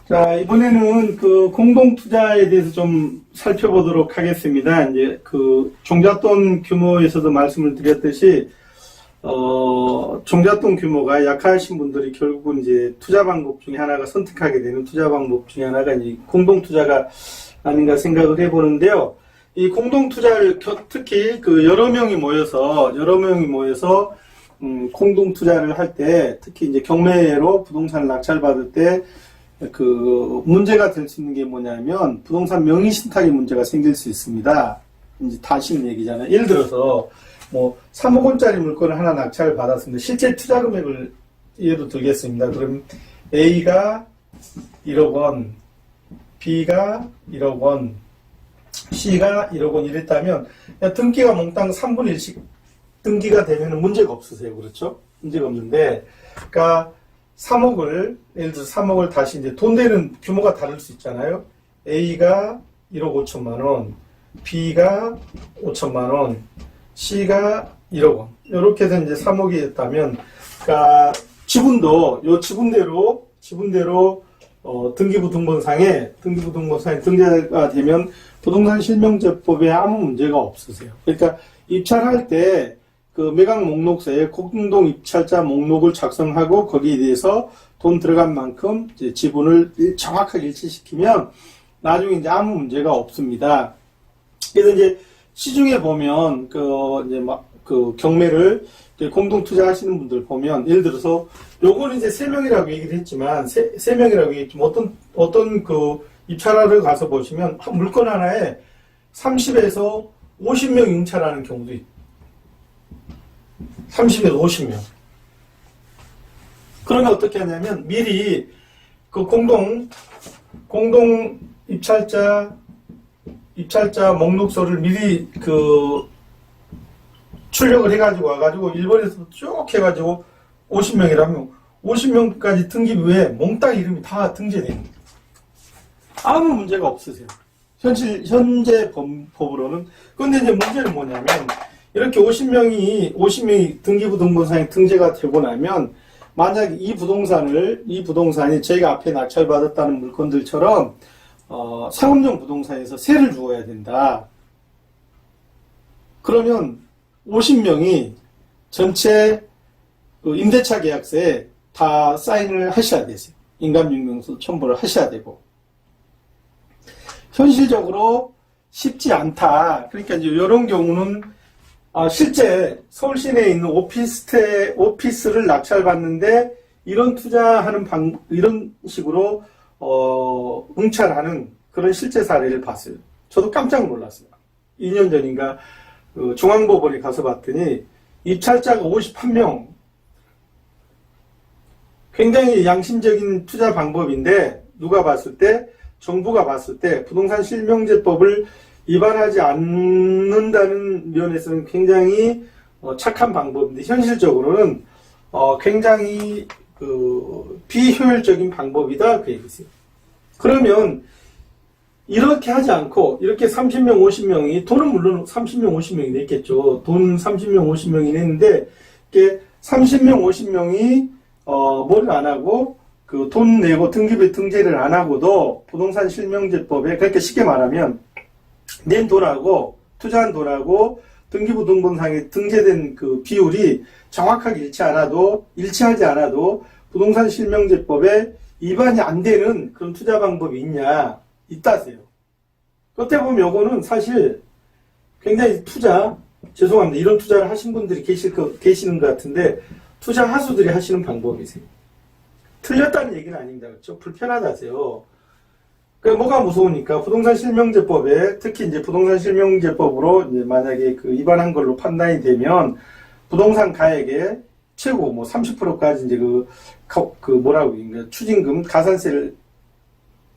자, 이번에는 그 공동투자에 대해서 좀 살펴보도록 하겠습니다. 이제 그 종잣돈 규모에서도 말씀을 드렸듯이, 종잣돈 규모가 약하신 분들이 결국은 이제 투자 방법 중에 하나가 선택하게 되는 투자 방법 중에 하나가 이제 공동투자가 아닌가 생각을 해보는데요. 이 공동투자를 특히 그 여러 명이 모여서 공동투자를 할 때 특히 이제 경매로 부동산을 낙찰받을 때 그 문제가 될 수 있는 게 뭐냐면 부동산 명의 신탁의 문제가 생길 수 있습니다. 이제 다시는 얘기잖아요. 예를 들어서 뭐 3억 원짜리 물건을 하나 낙찰을 받았습니다. 실제 투자 금액을 예로 들겠습니다. 그럼 A가 1억 원, B가 1억 원, C가 1억 원 이랬다면 등기가 몽땅 3분의 1씩 등기가 되면 문제가 없으세요. 그렇죠? 문제가 없는데, 그러니까 3억을, 예를 들어서 3억을 다시 이제 돈 되는 규모가 다를 수 있잖아요. A가 1억 5천만 원, B가 5천만 원, C가 1억 원. 이렇게 해서 이제 3억이 됐다면, 그러니까 지분도, 요 지분대로, 등기부등본상에 등재가 되면 부동산 실명제법에 아무 문제가 없으세요. 그러니까 입찰할 때 그 매각 목록서에 공동 입찰자 목록을 작성하고 거기에 대해서 돈 들어간 만큼 이제 지분을 정확하게 일치시키면 나중에 이제 아무 문제가 없습니다. 그래서 이제 시중에 보면 그 경매를 공동 투자하시는 분들 보면 예를 들어서 요거는 이제 3명이라고 얘기를 했지만 3명이라고 얘기했지만 어떤 그 입찰하러 가서 보시면 물건 하나에 30에서 50명 응찰하는 경우도 있고 30에서 50명. 그러면 어떻게 하냐면 미리 그 공동 입찰자 목록서를 미리 그 출력을 해가지고 와가지고 일본에서 쭉 해가지고 50명이라면 50명까지 등기부에 몽땅 이름이 다 등재됩니다. 아무 문제가 없으세요. 현재 법으로는. 근데 이제 문제는 뭐냐면 이렇게 50명이 등기부등본상에 등재가 되고 나면 만약 이 부동산이 저희가 앞에 낙찰받았다는 물건들처럼 상업용 부동산에서 세를 주어야 된다. 그러면 50명이 전체 그 임대차 계약서에 다 사인을 하셔야 되세요. 인감증명서 첨부를 하셔야 되고. 현실적으로 쉽지 않다. 그러니까 이제 이런 경우는 실제 서울 시내에 있는 오피스를 낙찰받는데 이런 식으로 응찰하는 그런 실제 사례를 봤어요. 저도 깜짝 놀랐어요. 2년 전인가 그 중앙법원에 가서 봤더니 입찰자가 51명. 굉장히 양심적인 투자 방법인데 정부가 봤을 때 부동산 실명제법을 위반하지 않는다는 면에서는 굉장히 착한 방법인데 현실적으로는 굉장히 그 비효율적인 방법이다 그 얘기세요. 그러면 이렇게 하지 않고 이렇게 30명 50명이 돈은 물론 30명 50명이 냈겠죠. 돈 30명 50명이 냈는데 이게 30명 50명이 뭘 안 하고 그 돈 내고 등기부에 등재를 안 하고도 부동산 실명제법에 그렇게 쉽게 말하면 낸 돈하고 투자한 돈하고 등기부등본상에 등재된 그 비율이 정확하게 일치하지 않아도 부동산 실명제법에 위반이 안 되는 그런 투자 방법이 있다세요. 그때 보면 요거는 사실 굉장히 죄송합니다. 이런 투자를 하신 분들이 계시는 것 같은데 투자 하수들이 하시는 방법이세요. 틀렸다는 얘기는 아닙니다. 그렇죠? 불편하다세요. 뭐가 무서우니까 부동산 실명제법에 특히 이제 부동산 실명제법으로 이제 만약에 그 위반한 걸로 판단이 되면 부동산 가액의 최고 30%까지 이제 추징금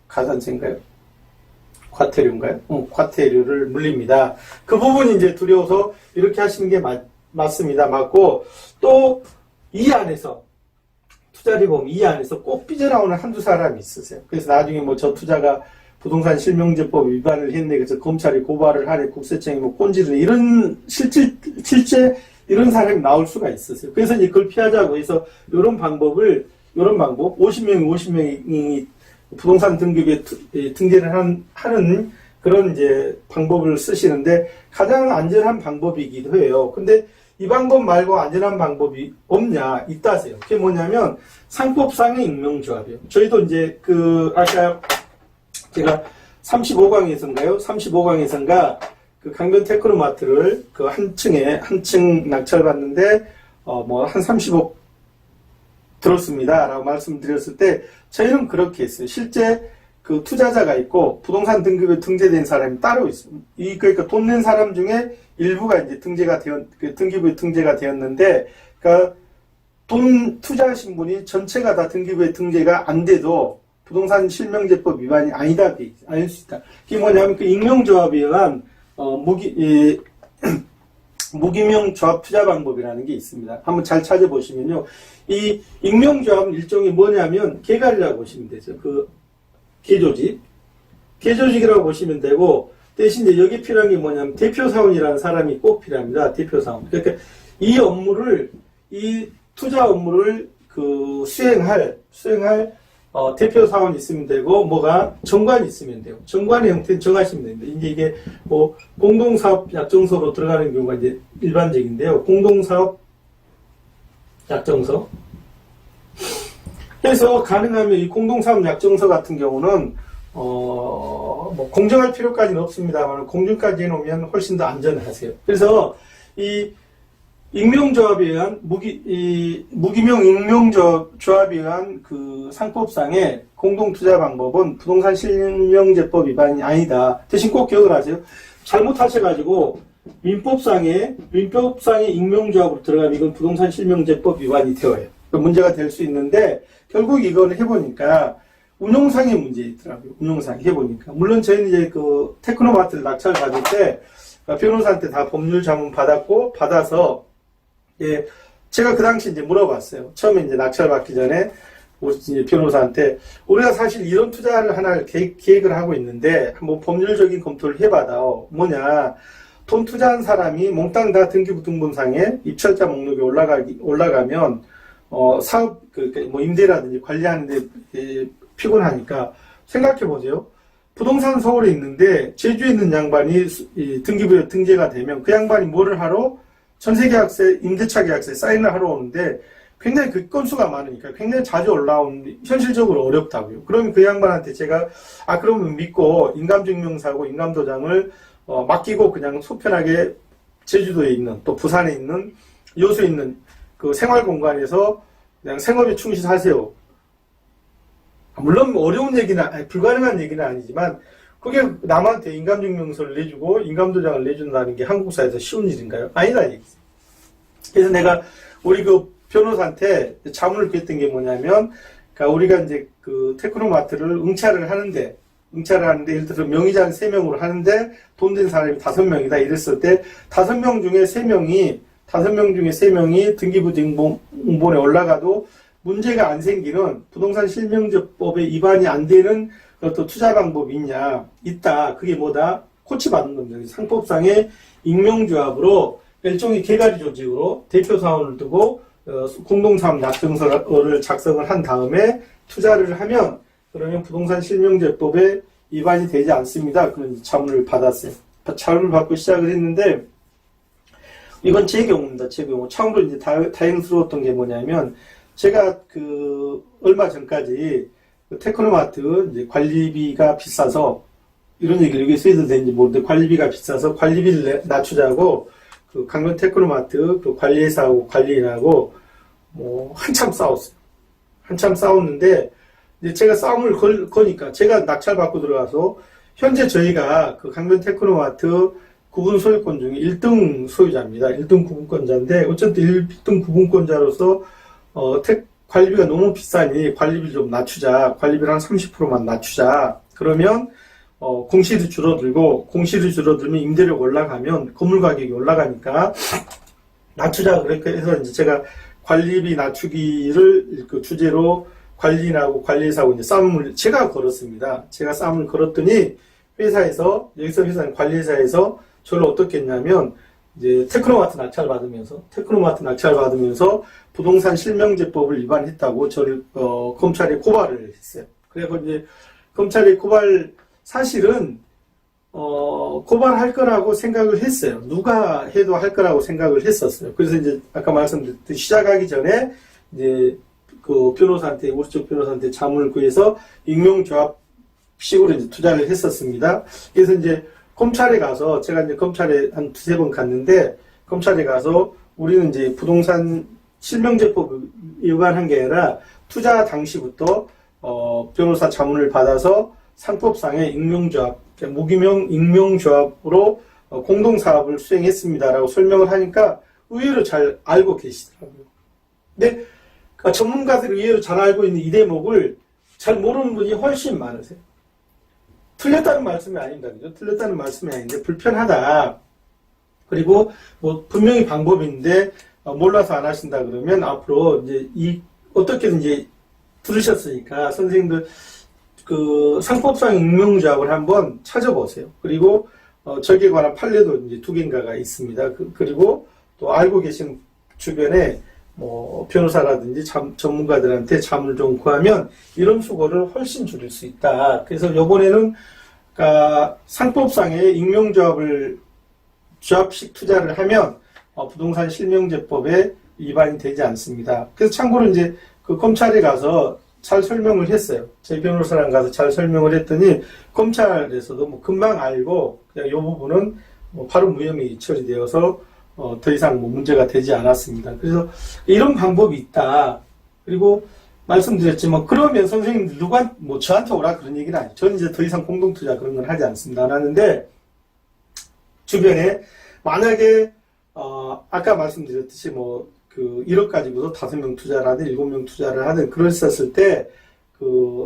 가산세인가요? 과태료인가요? 과태료를 물립니다. 그 부분이 이제 두려워서 이렇게 하시는 게 맞습니다. 맞고 또 이 안에서 투자리보험 이 안에서 꼭 삐져나오는 한두 사람이 있으세요. 그래서 나중에 저 투자가 부동산 실명제법 위반을 했네. 그래서 검찰이 고발을 하네. 국세청이 꼰지르네. 이런 실제 이런 사람이 나올 수가 있으세요. 그래서 이제 그걸 피하자고 해서 이런 방법 50명이 부동산 등급에 등재를 하는 그런 이제 방법을 쓰시는데 가장 안전한 방법이기도 해요. 근데 이 방법 말고 안전한 방법이 없냐? 있다세요. 그게 뭐냐면 상법상의 익명조합이에요. 저희도 이제 아까 제가 35강에서인가요? 35강에서인가 그 강변 테크노마트를 그 한 층 낙찰받는데 한 30억 들었습니다 라고 말씀드렸을 때 저희는 그렇게 했어요. 실제 그 투자자가 있고 부동산 등급에 등재된 사람이 따로 있어요. 그러니까 돈 낸 사람 중에 일부가 이제 등기부에 등재가 되었는데, 그러니까 돈 투자하신 분이 전체가 다 등기부에 등재가 안 돼도 부동산 실명제법 위반이 아니다, 아닐 수 있다. 그게 뭐냐면 그 익명조합에 의한 무기명 조합 투자 방법이라는 게 있습니다. 한번 잘 찾아보시면요. 이 익명조합은 일종의 뭐냐면 개갈이라고 보시면 되죠. 그 개조직이라고 보시면 되고, 대신 이제 여기 필요한 게 뭐냐면 대표사원이라는 사람이 꼭 필요합니다. 대표사원. 그러니까 이 투자 업무를 수행할 대표사원이 있으면 되고, 정관이 있으면 돼요. 정관의 형태는 정하시면 됩니다. 이제 이게 공동사업 약정서로 들어가는 경우가 이제 일반적인데요. 공동사업 약정서. 그래서 가능하면 이 공동사업 약정서 같은 경우는 공정할 필요까지는 없습니다만 공정까지 해놓으면 훨씬 더 안전하세요. 그래서 이 익명조합에 의한 무기명 익명조합에 의한 그 상법상의 공동투자 방법은 부동산 실명제법 위반이 아니다. 대신 꼭 기억을 하세요. 잘못하셔가지고 민법상의 익명조합으로 들어가면 이건 부동산 실명제법 위반이 되어요. 문제가 될 수 있는데 결국 이걸 해보니까 운용상의 문제 있더라고요. 운용상 해보니까. 물론 저희는 이제 그 테크노마트를 낙찰 받을 때 변호사한테 다 법률 자문 받아서 예, 제가 그 당시 이제 물어봤어요. 처음에 이제 낙찰 받기 전에 이제 변호사한테 우리가 사실 이런 투자를 하나 계획을 하고 있는데 한번 법률적인 검토를 해봐다. 뭐냐? 돈 투자한 사람이 몽땅 다 등기부 등본상에 입찰자 목록에 올라가면 사업 임대라든지 관리하는데 피곤하니까 생각해 보세요. 부동산 서울에 있는데 제주에 있는 양반이 등기부에 등재가 되면 그 양반이 뭐를 하러 전세계약서, 임대차 계약서에 사인을 하러 오는데 굉장히 그 건수가 많으니까 굉장히 자주 올라오는데 현실적으로 어렵다고요. 그러면 그 양반한테 제가 그러면 믿고 인감증명서하고 인감도장을 맡기고 그냥 소편하게 제주도에 있는 또 부산에 있는 여수에 있는 그 생활공간에서 그냥 생업에 충실하세요. 물론 어려운 얘기는 불가능한 얘기는 아니지만 그게 남한테 인감증명서를 내주고 인감도장을 내준다는 게 한국 사회에서 쉬운 일인가요? 아니다 얘기죠. 그래서 내가 우리 그 변호사한테 자문을 구했던 게 뭐냐면, 그러니까 우리가 이제 그 테크노마트를 응찰을 하는데 예를 들어서 명의자는 3명으로 하는데 돈 된 사람이 5명이다 이랬을 때 5명 중에 3명이 등기부 등본에 올라가도 문제가 안 생기는 부동산 실명제법에 위반이 안 되는 어떤 투자 방법이 있다. 그게 뭐다? 코치받는 겁니다. 상법상의 익명조합으로 일종의 개가리 조직으로 대표사원을 두고 공동사업 약정서를 작성을 한 다음에 투자를 하면 그러면 부동산 실명제법에 위반이 되지 않습니다. 그런 자문을 받았어요. 자문을 받고 시작을 했는데 이건 제 경우입니다. 제 경우. 처음으로 이제 다행스러웠던 게 뭐냐면 제가 얼마 전까지 테크노마트 이제 관리비가 비싸서 이런 얘기를 여기 써도 되는지 모르는데 관리비가 비싸서 관리비를 낮추자고 그 강변 테크노마트 그 관리회사하고 관리인하고 한참 싸웠어요. 한참 싸웠는데 이제 제가 싸움을 거니까 제가 낙찰 받고 들어가서 현재 저희가 그 강변 테크노마트 구분 소유권 중에 1등 소유자입니다. 1등 구분권자인데 어쨌든 1등 구분권자로서 관리비가 너무 비싸니 관리비를 좀 낮추자. 관리비를 한 30%만 낮추자. 그러면 공실이 줄어들면 임대료가 올라가면 건물 가격이 올라가니까 낮추자. 그렇게 해서 이제 제가 관리비 낮추기를 그 주제로 관리인하고 관리사하고 이제 싸움을 제가 걸었습니다. 제가 싸움을 걸었더니 회사는 관리회사에서 저를 어떻게 했냐면 이제 테크노마트 낙찰 받으면서 부동산 실명제법을 위반했다고 저를 검찰에 고발을 했어요. 그래서 이제 검찰이 사실은 고발할 거라고 생각을 했어요. 누가 해도 할 거라고 생각을 했었어요. 그래서 이제 아까 말씀드렸듯이 시작하기 전에 이제 그 변호사한테, 우리 쪽 변호사한테 자문을 구해서 익명조합식으로 이제 투자를 했었습니다. 그래서 이제 검찰에 가서, 제가 이제 검찰에 한 두세 번 갔는데, 검찰에 가서 우리는 이제 부동산 실명제법 위반한 게 아니라 투자 당시부터 변호사 자문을 받아서 상법상의 익명조합, 무기명 익명조합으로 공동사업을 수행했습니다라고 설명을 하니까 의외로 잘 알고 계시더라고요. 근데 전문가들이 의외로 잘 알고 있는 이 대목을 잘 모르는 분이 훨씬 많으세요. 틀렸다는 말씀이 아닙니다. 그죠? 틀렸다는 말씀이 아닌데 불편하다. 그리고 뭐 분명히 방법인데 몰라서 안 하신다 그러면 앞으로 이제 어떻게든 이제 들으셨으니까 선생님들 그 상법상 익명조합을 한번 찾아보세요. 그리고 저기에 관한 판례도 이제 2개인가가 있습니다. 그리고 또 알고 계신 주변에 뭐 변호사라든지 전문가들한테 자문을 좀 구하면 이런 수고를 훨씬 줄일 수 있다. 그래서 이번에는 상법상의 조합식 투자를 하면 부동산 실명제법에 위반이 되지 않습니다. 그래서 참고로 이제 그 검찰에 가서 잘 설명을 했어요. 제 변호사랑 가서 잘 설명을 했더니 검찰에서도 뭐 금방 알고 그냥 이 부분은 뭐 바로 무혐의 처리되어서 더 이상 뭐 문제가 되지 않았습니다. 그래서 이런 방법이 있다. 그리고 말씀드렸지만 그러면 선생님 누가 뭐 저한테 오라 그런 얘기는 아니에요. 저는 이제 더 이상 공동투자 그런 건 하지 않습니다. 안 하는데 주변에 만약에 아까 말씀드렸듯이 뭐 그 1억 가지고도 5명 투자를 하든 7명 투자를 하든 그랬었을 때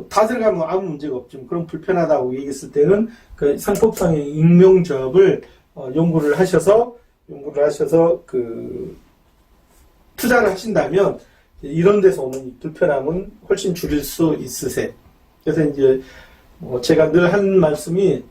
다 들어가면 아무 문제가 없지만 그런 불편하다고 얘기했을 때는 그 상법상의 익명조합을 연구를 하셔서 그 투자를 하신다면 이런 데서 오는 불편함은 훨씬 줄일 수 있으세요. 그래서 이제 제가 늘 하는 말씀이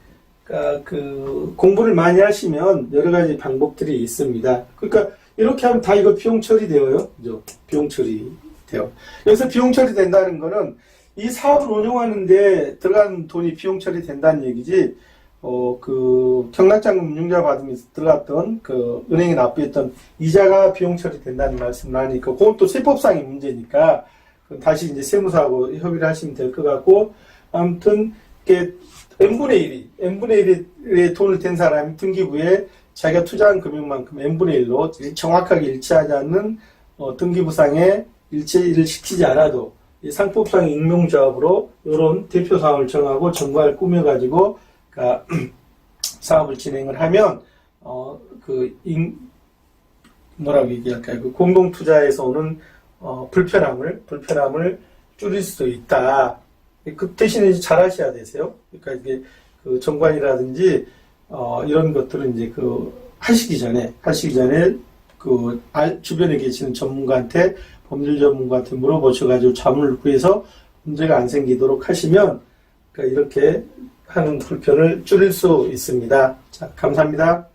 그 공부를 많이 하시면 여러 가지 방법들이 있습니다. 그러니까 이렇게 하면 다 이거 비용 처리되어요. 그죠? 비용 처리돼요. 여기서 비용 처리된다는 거는 이 사업을 운영하는데 들어간 돈이 비용 처리된다는 얘기지, 그 경락자금 융자 받으면서 들어갔던 그 은행에 납부했던 이자가 비용 처리된다는 말씀을 하니까 그건 또 세법상의 문제니까 다시 이제 세무사하고 협의를 하시면 될 것 같고, 아무튼 이게 n분의 1의 돈을 댄 사람이 등기부에 자기가 투자한 금액만큼 n분의 1로 정확하게 일치하지 않는 등기부상에 일치를 시키지 않아도 이 상법상의 익명조합으로 이런 대표사항을 정하고 정과를 꾸며가지고 사업을 진행을 하면 뭐라고 얘기할까요? 그 공동투자에서 오는 불편함을 줄일 수 있다. 그 대신에 잘 하셔야 되세요. 그러니까 이게 그 정관이라든지 이런 것들은 이제 하시기 전에 주변에 계시는 전문가한테, 법률 전문가한테 물어보셔가지고 자문을 구해서 문제가 안 생기도록 하시면 이렇게 하는 불편을 줄일 수 있습니다. 자, 감사합니다.